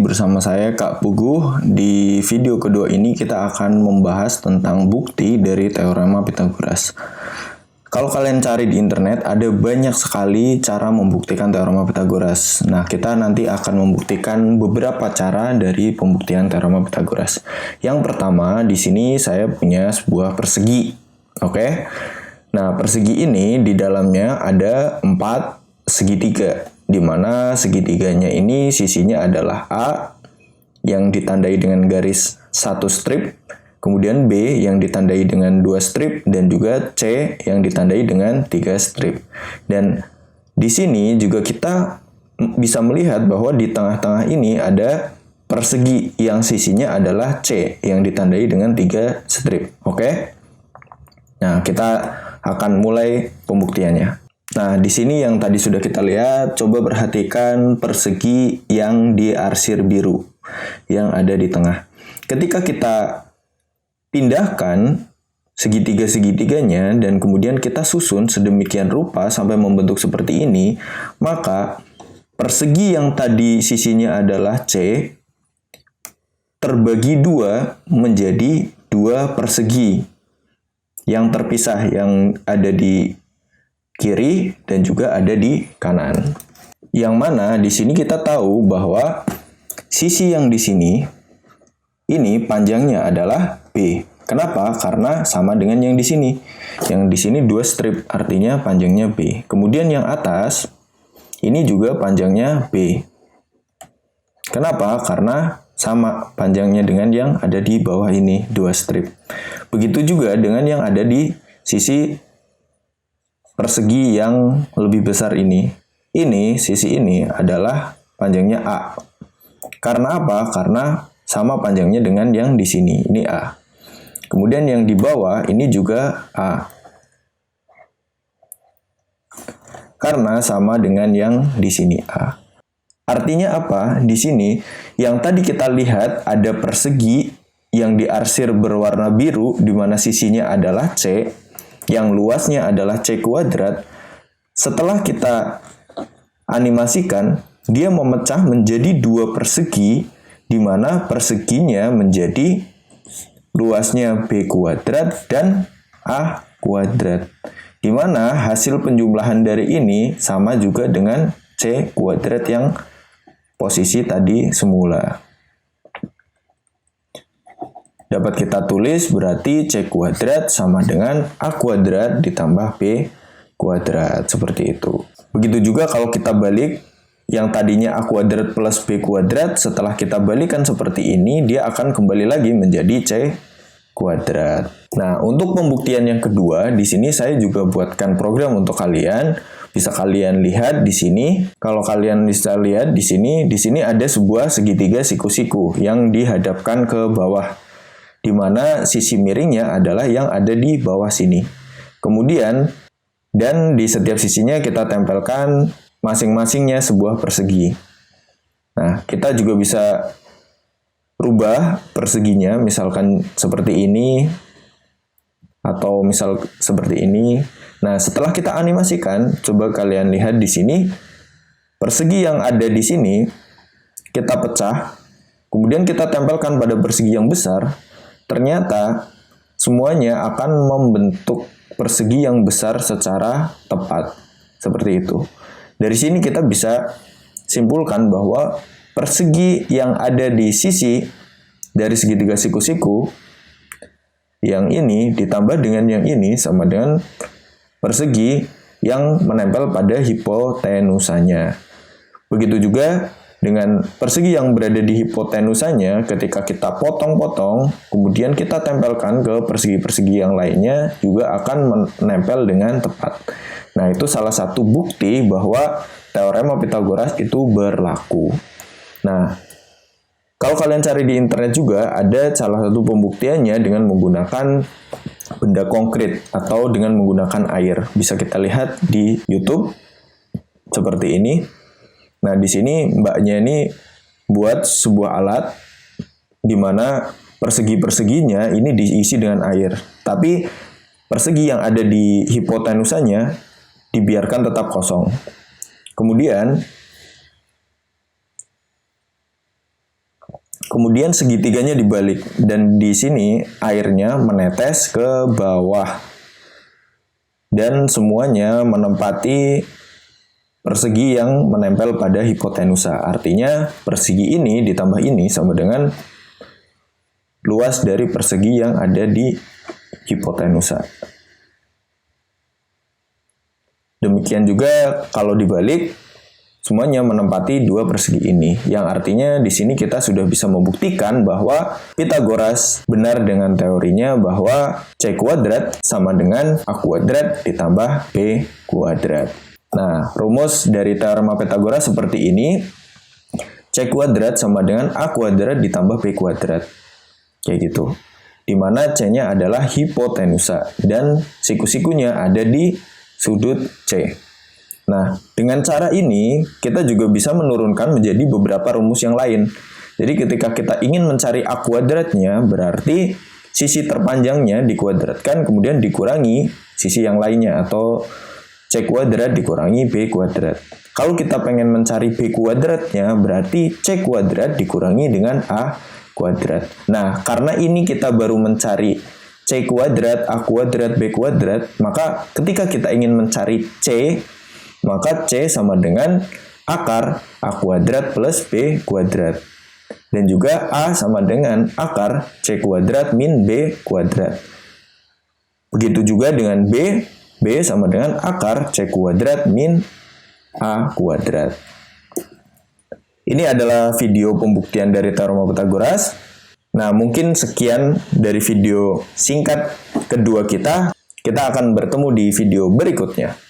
bersama saya Kak Puguh. Di video kedua ini kita akan membahas tentang bukti dari teorema Pythagoras. Kalau kalian cari di internet, ada banyak sekali cara membuktikan teorema Pythagoras. Nah, kita nanti akan membuktikan beberapa cara dari pembuktian teorema Pythagoras. Yang pertama, di sini saya punya sebuah persegi. Oke? Nah, persegi ini di dalamnya ada 4 segitiga, di mana segitiganya ini sisinya adalah A yang ditandai dengan garis 1 strip, kemudian B yang ditandai dengan 2 strip, dan juga C yang ditandai dengan 3 strip. Dan di sini juga kita bisa melihat bahwa di tengah-tengah ini ada persegi yang sisinya adalah C yang ditandai dengan 3 strip. Oke? Nah, kita akan mulai pembuktiannya. Nah, di sini yang tadi sudah kita lihat, coba perhatikan persegi yang diarsir biru yang ada di tengah. Ketika kita pindahkan segitiga-segitiganya dan kemudian kita susun sedemikian rupa sampai membentuk seperti ini, maka persegi yang tadi sisinya adalah C terbagi 2 menjadi 2 persegi yang terpisah, yang ada di kiri dan juga ada di kanan. Yang mana di sini kita tahu bahwa sisi yang di sini ini panjangnya adalah B. Kenapa? Karena sama dengan yang di sini. Yang di sini 2 strip, artinya panjangnya B. Kemudian yang atas ini juga panjangnya B. Kenapa? Karena sama panjangnya dengan yang ada di bawah ini, 2 strip. Begitu juga dengan yang ada di sisi persegi yang lebih besar ini. Sisi ini adalah panjangnya A. Karena apa? Karena sama panjangnya dengan yang di sini. Ini A. Kemudian yang di bawah ini juga A. Karena sama dengan yang di sini A. Artinya apa? Di sini yang tadi kita lihat ada persegi yang diarsir berwarna biru di mana sisinya adalah C, yang luasnya adalah C kuadrat. Setelah kita animasikan, dia memecah menjadi 2 persegi, di mana perseginya menjadi luasnya B kuadrat dan A kuadrat. Di mana hasil penjumlahan dari ini sama juga dengan C kuadrat yang posisi tadi semula. Dapat kita tulis berarti C kuadrat sama dengan A kuadrat ditambah B kuadrat, seperti itu. Begitu juga kalau kita balik, yang tadinya A kuadrat plus B kuadrat, setelah kita balikan seperti ini, dia akan kembali lagi menjadi C kuadrat. Nah, untuk pembuktian yang kedua, di sini saya juga buatkan program untuk kalian. Bisa kalian lihat di sini. Kalau kalian bisa lihat di sini ada sebuah segitiga siku-siku yang dihadapkan ke bawah, di mana sisi miringnya adalah yang ada di bawah sini. Kemudian, dan di setiap sisinya kita tempelkan masing-masingnya sebuah persegi. Nah, kita juga bisa rubah perseginya, misalkan seperti ini, atau misal seperti ini. Nah, setelah kita animasikan, coba kalian lihat di sini, persegi yang ada di sini, kita pecah, kemudian kita tempelkan pada persegi yang besar. Ternyata semuanya akan membentuk persegi yang besar secara tepat. Seperti itu. Dari sini kita bisa simpulkan bahwa persegi yang ada di sisi dari segitiga siku-siku yang ini ditambah dengan yang ini sama dengan persegi yang menempel pada hipotenusanya. Begitu juga dengan persegi yang berada di hipotenusanya, ketika kita potong-potong, kemudian kita tempelkan ke persegi-persegi yang lainnya, juga akan menempel dengan tepat. Nah, itu salah satu bukti bahwa teorema Pythagoras itu berlaku. Nah, kalau kalian cari di internet juga, ada salah satu pembuktiannya dengan menggunakan benda konkret atau dengan menggunakan air. Bisa kita lihat di YouTube seperti ini. Nah, di sini mbaknya ini buat sebuah alat di mana persegi-perseginya ini diisi dengan air. Tapi persegi yang ada di hipotenusanya dibiarkan tetap kosong. Kemudian Kemudian segitiganya dibalik dan di sini airnya menetes ke bawah. Dan semuanya menempati persegi yang menempel pada hipotenusa. Artinya persegi ini ditambah ini sama dengan luas dari persegi yang ada di hipotenusa. Demikian juga kalau dibalik, semuanya menempati dua persegi ini. Yang artinya di sini kita sudah bisa membuktikan bahwa Pythagoras benar dengan teorinya bahwa C kuadrat sama dengan A kuadrat ditambah B kuadrat. Nah, rumus dari teorema Pythagoras seperti ini. C kuadrat sama dengan A kuadrat ditambah B kuadrat. Kayak gitu. Dimana C-nya adalah hipotenusa dan siku-sikunya ada di sudut C. Nah, dengan cara ini, kita juga bisa menurunkan menjadi beberapa rumus yang lain. Jadi ketika kita ingin mencari A kuadratnya, berarti sisi terpanjangnya dikuadratkan, kemudian dikurangi sisi yang lainnya, atau C kuadrat dikurangi B kuadrat. Kalau kita pengen mencari B kuadratnya, berarti C kuadrat dikurangi dengan A kuadrat. Nah, karena ini kita baru mencari C kuadrat, A kuadrat, B kuadrat, maka ketika kita ingin mencari C, maka C sama dengan akar A kuadrat plus B kuadrat. Dan juga A sama dengan akar C kuadrat min B kuadrat. Begitu juga dengan B, B sama dengan akar C kuadrat min A kuadrat. Ini adalah video pembuktian dari teorema Pythagoras. Nah, mungkin sekian dari video singkat kedua kita. Kita akan bertemu di video berikutnya.